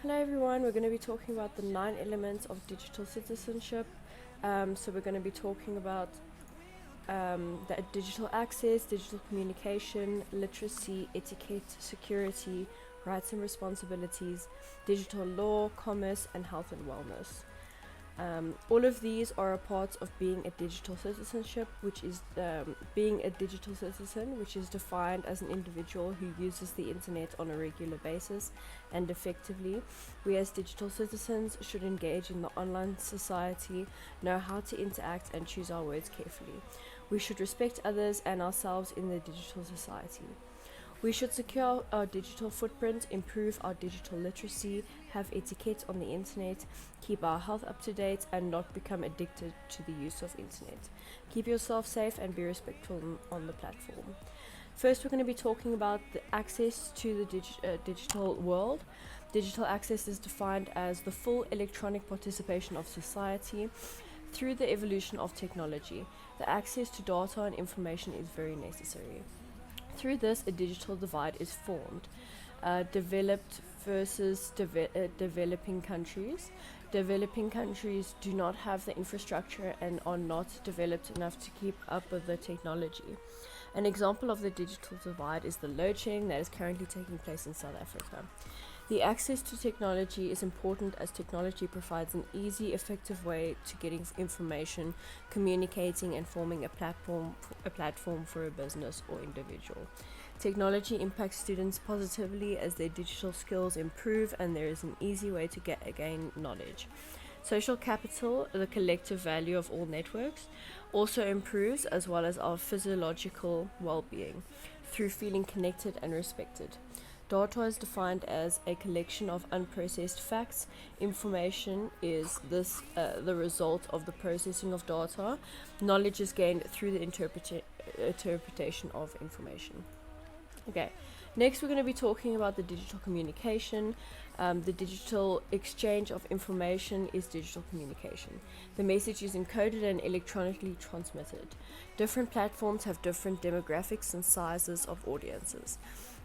Hello everyone, we're going to be talking about the 9 elements of digital citizenship. So we're going to be talking about the digital access, digital communication, literacy, etiquette, security, rights and responsibilities, digital law, commerce, and health and wellness. All of these are a part of being a digital citizenship, which is being a digital citizen, which is defined as an individual who uses the internet on a regular basis and effectively. We as digital citizens should engage in the online society, know how to interact and choose our words carefully. We should respect others and ourselves in the digital society. We should secure our digital footprint, improve our digital literacy, have etiquette on the internet, keep our health up to date, and not become addicted to the use of internet. Keep yourself safe and be respectful on the platform. First, we're going to be talking about the access to the digital world. Digital access is defined as the full electronic participation of society through the evolution of technology. The access to data and information is very necessary. Through this, a digital divide is formed. Developed versus developing countries. Developing countries do not have the infrastructure and are not developed enough to keep up with the technology. An example of the digital divide is the load shedding that is currently taking place in South Africa. The access to technology is important as technology provides an easy, effective way to getting information, communicating, and forming a platform for a business or individual. Technology impacts students positively as their digital skills improve and there is an easy way to gain knowledge. Social capital, the collective value of all networks, also improves as well as our physiological well-being through feeling connected and respected. Data is defined as a collection of unprocessed facts. Information is the result of the processing of data. Knowledge is gained through the interpretation of information. Okay, next we're going to be talking about the digital communication. The digital exchange of information is digital communication. The message is encoded and electronically transmitted. Different platforms have different demographics and sizes of audiences.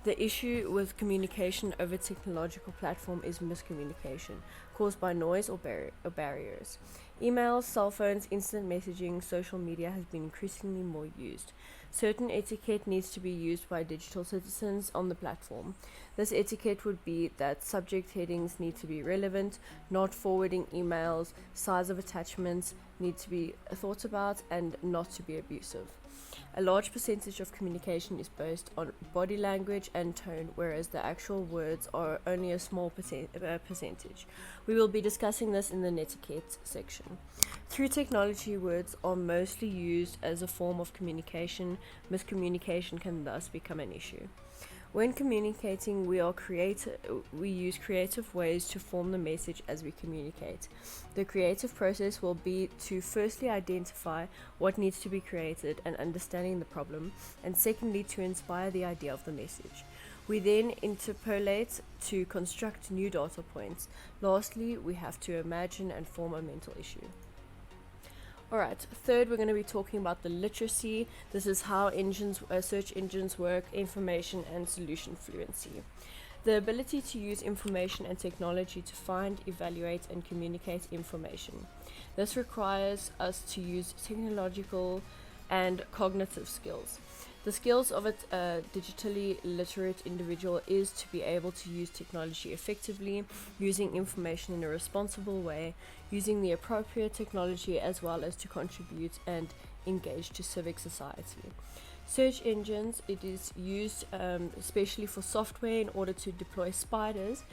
The issue with communication over technological platform is miscommunication, caused by noise or barriers. Emails, cell phones, instant messaging, social media has been increasingly more used. Certain etiquette needs to be used by digital citizens on the platform. This etiquette would be that subject headings need to be relevant, not forwarding emails, size of attachments need to be thought about, and not to be abusive. A large percentage of communication is based on body language and tone, whereas the actual words are only a small percentage. We will be discussing this in the netiquette section. Through technology, words are mostly used as a form of communication. Miscommunication can thus become an issue. When communicating, we use creative ways to form the message as we communicate. The creative process will be to firstly identify what needs to be created and understanding the problem, and secondly to inspire the idea of the message. We then interpolate to construct new data points. Lastly, we have to imagine and form a mental issue. Alright, third we're going to be talking about the literacy. This is how search engines work, information and solution fluency. The ability to use information and technology to find, evaluate and communicate information. This requires us to use technological and cognitive skills. The skills of a digitally literate individual is to be able to use technology effectively, using information in a responsible way, using the appropriate technology as well as to contribute and engage to civic society. Search engines, it is used especially for software in order to deploy spiders.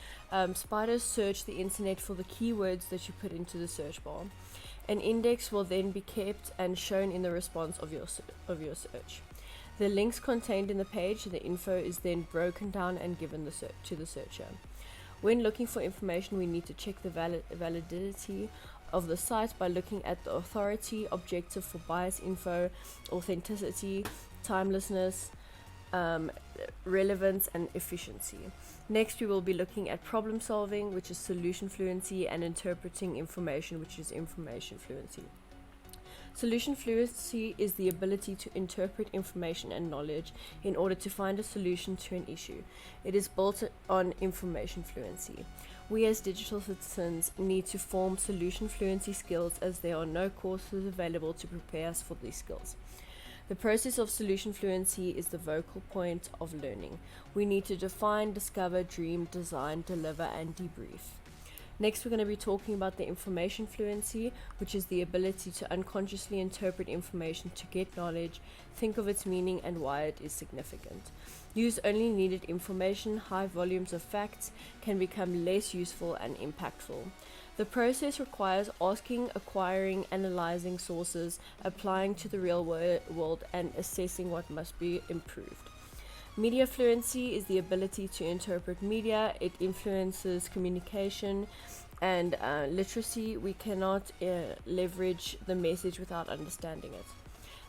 Spiders search the internet for the keywords that you put into the search bar. An index will then be kept and shown in the response of your search. The links contained in the page, the info is then broken down and given to the searcher. When looking for information, we need to check the validity of the site by looking at the authority, objective for bias info, authenticity, timelessness, relevance and efficiency. Next, we will be looking at problem solving, which is solution fluency, and interpreting information, which is information fluency. Solution fluency is the ability to interpret information and knowledge in order to find a solution to an issue. It is built on information fluency. We as digital citizens need to form solution fluency skills as there are no courses available to prepare us for these skills. The process of solution fluency is the focal point of learning. We need to define, discover, dream, design, deliver, and debrief. Next, we're going to be talking about the information fluency, which is the ability to unconsciously interpret information to get knowledge, think of its meaning and why it is significant. Use only needed information, high volumes of facts can become less useful and impactful. The process requires asking, acquiring, analyzing sources, applying to the real world, and assessing what must be improved. Media fluency is the ability to interpret media. It influences communication and literacy. We cannot leverage the message without understanding it.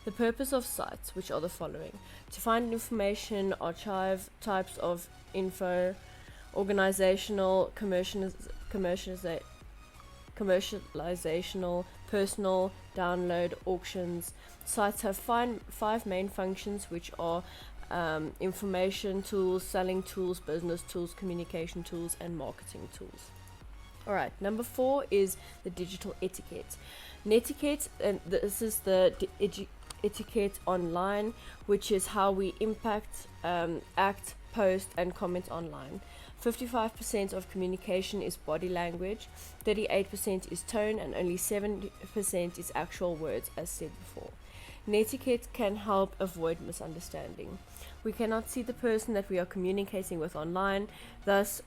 The purpose of sites, which are the following: to find information, archive types of info, organizational, commercializational, personal, download, auctions. Sites have five main functions, which are information tools, selling tools, business tools, communication tools, and marketing tools. Alright, number 4 is the digital etiquette. Netiquette, and this is the etiquette online, which is how we act, post, and comment online. 55% of communication is body language, 38% is tone, and only 7% is actual words, as said before. Netiquette can help avoid misunderstanding. We cannot see the person that we are communicating with online, thus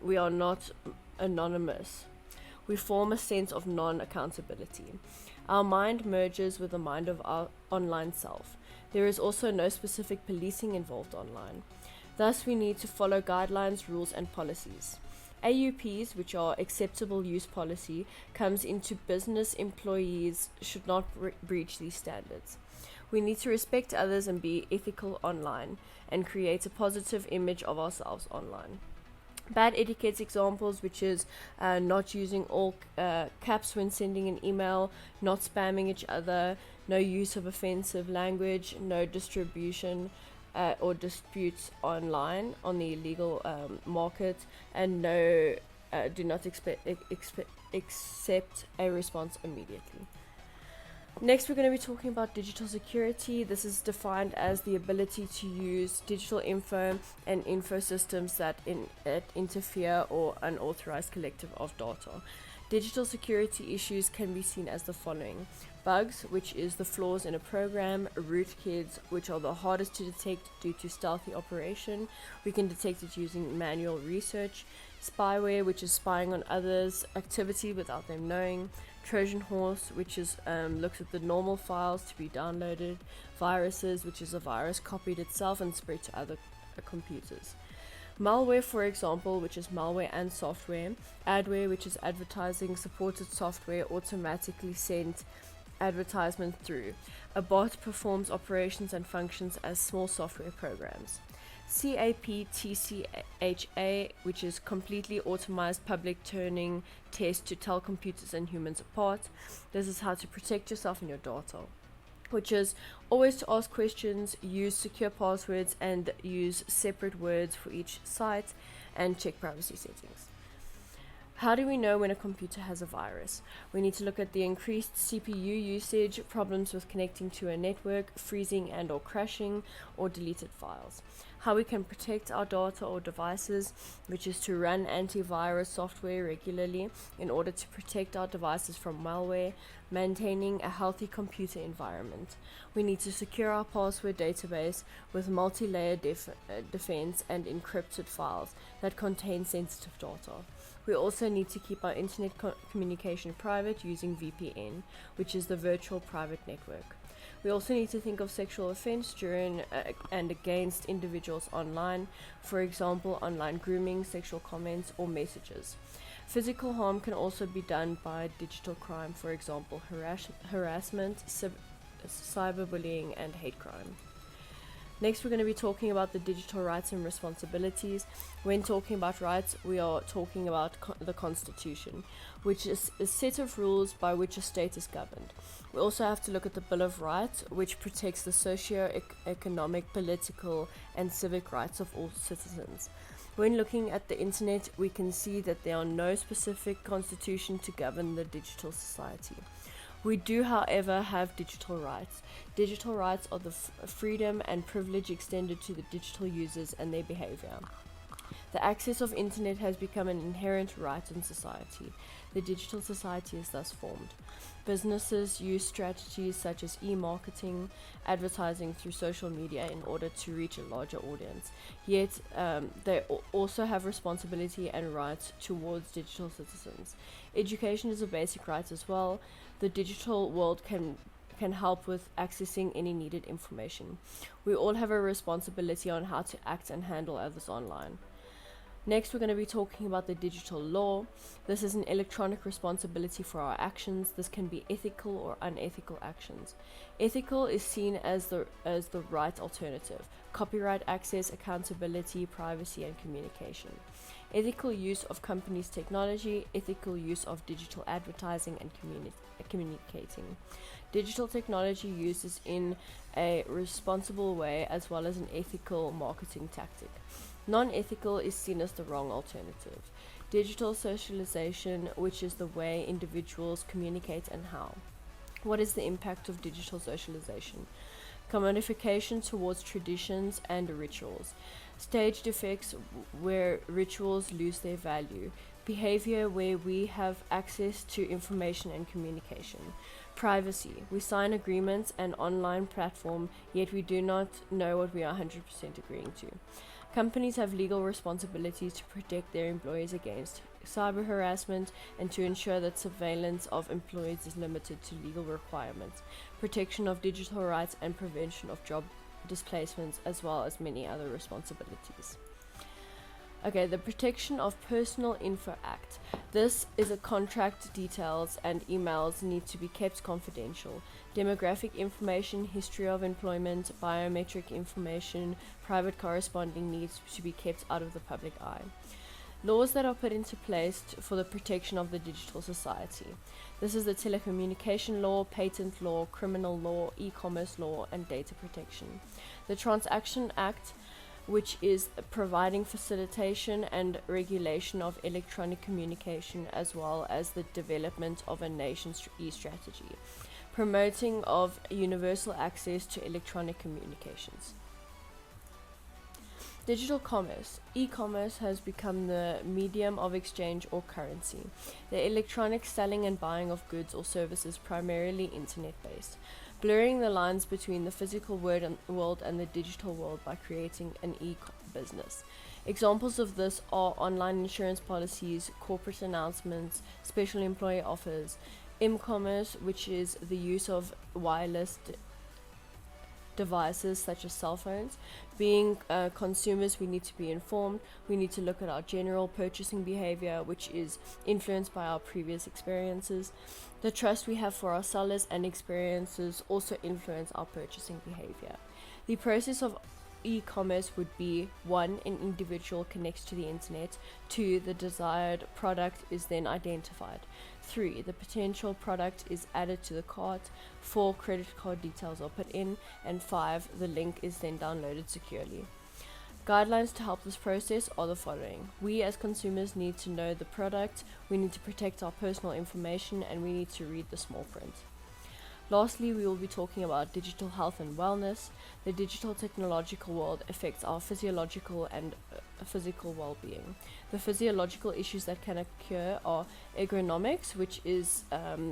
we are not anonymous. We form a sense of non-accountability. Our mind merges with the mind of our online self. There is also no specific policing involved online. Thus, we need to follow guidelines, rules, and policies. AUPs, which are acceptable use policy, comes into business employees should not breach these standards. We need to respect others and be ethical online and create a positive image of ourselves online. Bad etiquette examples, which is not using all caps when sending an email, not spamming each other, no use of offensive language, no distribution or disputes online on the illegal market, and do not accept a response immediately. Next, we're going to be talking about digital security. This is defined as the ability to use digital info and info systems that interfere or unauthorized collective of data. Digital security issues can be seen as the following: bugs, which is the flaws in a program; rootkits, which are the hardest to detect due to stealthy operation. We can detect it using manual research; spyware, which is spying on others' activity without them knowing; Trojan horse, which is looks at the normal files to be downloaded; viruses, which is a virus copied itself and spread to other computers; malware, for example, which is malware and software; adware, which is advertising supported software automatically sent advertisement through. A bot performs operations and functions as small software programs. CAPTCHA, which is completely automated public turning test to tell computers and humans apart. This is how to protect yourself and your data, which is always to ask questions, use secure passwords, and use separate words for each site, and check privacy settings. How do we know when a computer has a virus? We need to look at the increased CPU usage, problems with connecting to a network, freezing and or crashing, or deleted files. How we can protect our data or devices, which is to run antivirus software regularly in order to protect our devices from malware, maintaining a healthy computer environment. We need to secure our password database with multi-layer defense and encrypted files that contain sensitive data. We also need to keep our internet communication private using VPN, which is the virtual private network. We also need to think of sexual offense during and against individuals online, for example, online grooming, sexual comments, or messages. Physical harm can also be done by digital crime, for example, harassment, cyberbullying, and hate crime. Next, we're going to be talking about the digital rights and responsibilities. When talking about rights, we are talking about the Constitution, which is a set of rules by which a state is governed. We also have to look at the Bill of Rights, which protects the socio-economic, political, and civic rights of all citizens. When looking at the internet, we can see that there are no specific constitution to govern the digital society. We do, however, have digital rights. Digital rights are the freedom and privilege extended to the digital users and their behavior. The access of internet has become an inherent right in society. The digital society is thus formed. Businesses use strategies such as e-marketing, advertising through social media in order to reach a larger audience. Yet, they also have responsibility and rights towards digital citizens. Education is a basic right as well. The digital world can help with accessing any needed information. We all have a responsibility on how to act and handle others online. Next, we're going to be talking about the digital law. This is an electronic responsibility for our actions. This can be ethical or unethical actions. Ethical is seen as the right alternative: copyright access, accountability, privacy, and communication. Ethical use of companies' technology, ethical use of digital advertising and communicating. Digital technology uses in a responsible way as well as an ethical marketing tactic. Non-ethical is seen as the wrong alternative. Digital socialization, which is the way individuals communicate and how. What is the impact of digital socialization? Commodification towards traditions and rituals. Staged effects where rituals lose their value. Behavior where we have access to information and communication. Privacy. We sign agreements and online platform, yet we do not know what we are 100% agreeing to. Companies have legal responsibilities to protect their employees against cyber harassment and to ensure that surveillance of employees is limited to legal requirements, protection of digital rights and prevention of job displacements, as well as many other responsibilities. Okay, the Protection of Personal Info Act. This is a contract. Details and emails need to be kept confidential. Demographic information, history of employment, biometric information, private corresponding needs to be kept out of the public eye. Laws that are put into place for the protection of the digital society. This is the Telecommunication Law, Patent Law, Criminal Law, E-commerce Law, and Data Protection. The Transaction Act, which is providing facilitation and regulation of electronic communication as well as the development of a nation's e-strategy, promoting of universal access to electronic communications. Digital commerce. E-commerce has become the medium of exchange or currency. The electronic selling and buying of goods or services primarily internet-based, blurring the lines between the physical world and the digital world by creating an e-business. Examples of this are online insurance policies, corporate announcements, special employee offers, m-commerce, which is the use of wireless devices such as cell phones. Being consumers, we need to be informed. We need to look at our general purchasing behavior, which is influenced by our previous experiences. The trust we have for our sellers and experiences also influence our purchasing behavior. The process of e-commerce would be: 1. An individual connects to the internet. 2. The desired product is then identified. 3. The potential product is added to the cart. 4. Credit card details are put in. And 5. The link is then downloaded securely. Guidelines to help this process are the following. We as consumers need to know the product, we need to protect our personal information, and we need to read the small print. Lastly, we will be talking about digital health and wellness. The digital technological world affects our physiological and physical well-being. The physiological issues that can occur are ergonomics, which is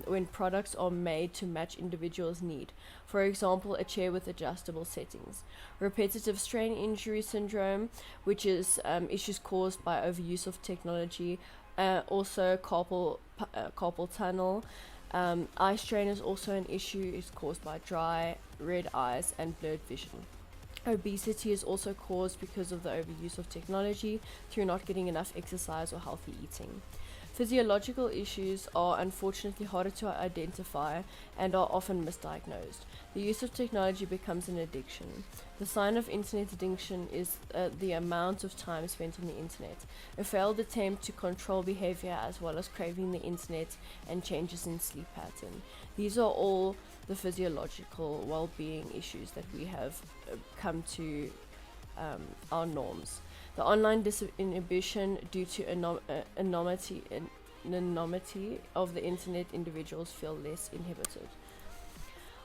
when products are made to match individuals' need. For example, a chair with adjustable settings. Repetitive strain injury syndrome, which is issues caused by overuse of technology. Also carpal tunnel. Eye strain is also an issue. It's caused by dry, red eyes and blurred vision. Obesity is also caused because of the overuse of technology through not getting enough exercise or healthy eating. Physiological issues are unfortunately harder to identify and are often misdiagnosed. The use of technology becomes an addiction. The sign of internet addiction is the amount of time spent on the internet, a failed attempt to control behavior as well as craving the internet and changes in sleep pattern. These are all the physiological well-being issues that we have come to our norms. The online disinhibition due to anonymity of the internet, individuals feel less inhibited.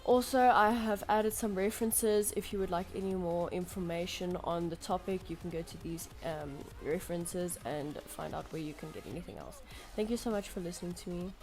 Also, I have added some references. If you would like any more information on the topic, you can go to these references and find out where you can get anything else. Thank you so much for listening to me.